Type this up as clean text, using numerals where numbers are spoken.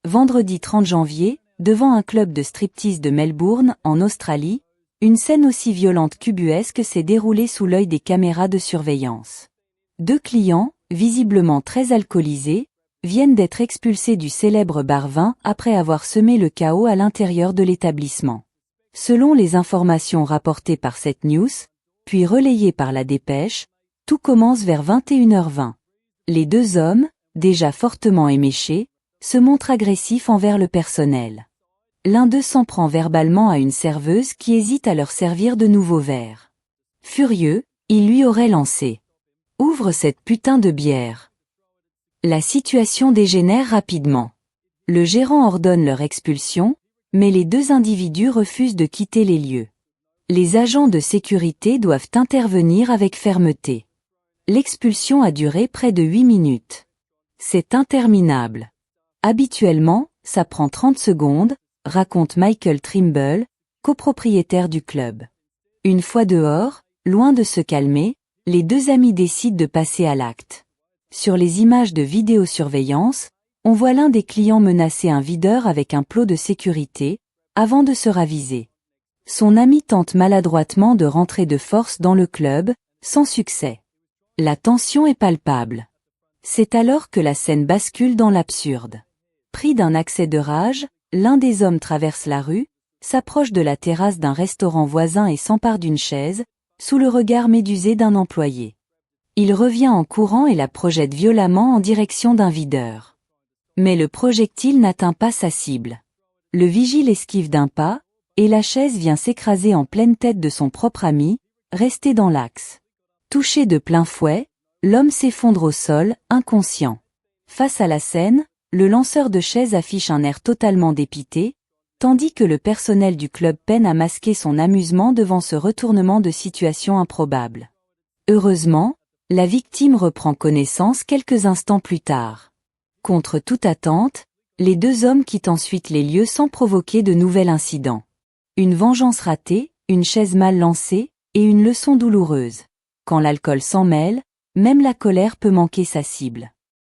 vendredi 30 janvier, devant un club de striptease de Melbourne, en Australie, une scène aussi violente qu'ubuesque s'est déroulée sous l'œil des caméras de surveillance. 2 clients, visiblement très alcoolisés, viennent d'être expulsés du célèbre bar vin après avoir semé le chaos à l'intérieur de l'établissement. Selon les informations rapportées par cette news, puis relayées par la Dépêche, tout commence vers 21h20. Les 2 hommes, déjà fortement éméchés, se montrent agressifs envers le personnel. L'un d'eux s'en prend verbalement à une serveuse qui hésite à leur servir de nouveaux verres. Furieux, il lui aurait lancé « Ouvre cette putain de bière !» La situation dégénère rapidement. Le gérant ordonne leur expulsion, mais les 2 individus refusent de quitter les lieux. Les agents de sécurité doivent intervenir avec fermeté. L'expulsion a duré près de 8 minutes. C'est interminable. Habituellement, ça prend 30 secondes, raconte Michael Trimble, copropriétaire du club. Une fois dehors, loin de se calmer, les 2 amis décident de passer à l'acte. Sur les images de vidéosurveillance, on voit l'un des clients menacer un videur avec un plot de sécurité, avant de se raviser. Son ami tente maladroitement de rentrer de force dans le club, sans succès. La tension est palpable. C'est alors que la scène bascule dans l'absurde. Pris d'un accès de rage, l'un des hommes traverse la rue, s'approche de la terrasse d'un restaurant voisin et s'empare d'une chaise, sous le regard médusé d'un employé. Il revient en courant et la projette violemment en direction d'un videur. Mais le projectile n'atteint pas sa cible. Le vigile esquive d'un pas, et la chaise vient s'écraser en pleine tête de son propre ami, resté dans l'axe. Touché de plein fouet, l'homme s'effondre au sol, inconscient. Face à la scène, le lanceur de chaise affiche un air totalement dépité, tandis que le personnel du club peine à masquer son amusement devant ce retournement de situation improbable. Heureusement, la victime reprend connaissance quelques instants plus tard. Contre toute attente, les 2 hommes quittent ensuite les lieux sans provoquer de nouvel incident. Une vengeance ratée, une chaise mal lancée, et une leçon douloureuse. Quand l'alcool s'en mêle, même la colère peut manquer sa cible.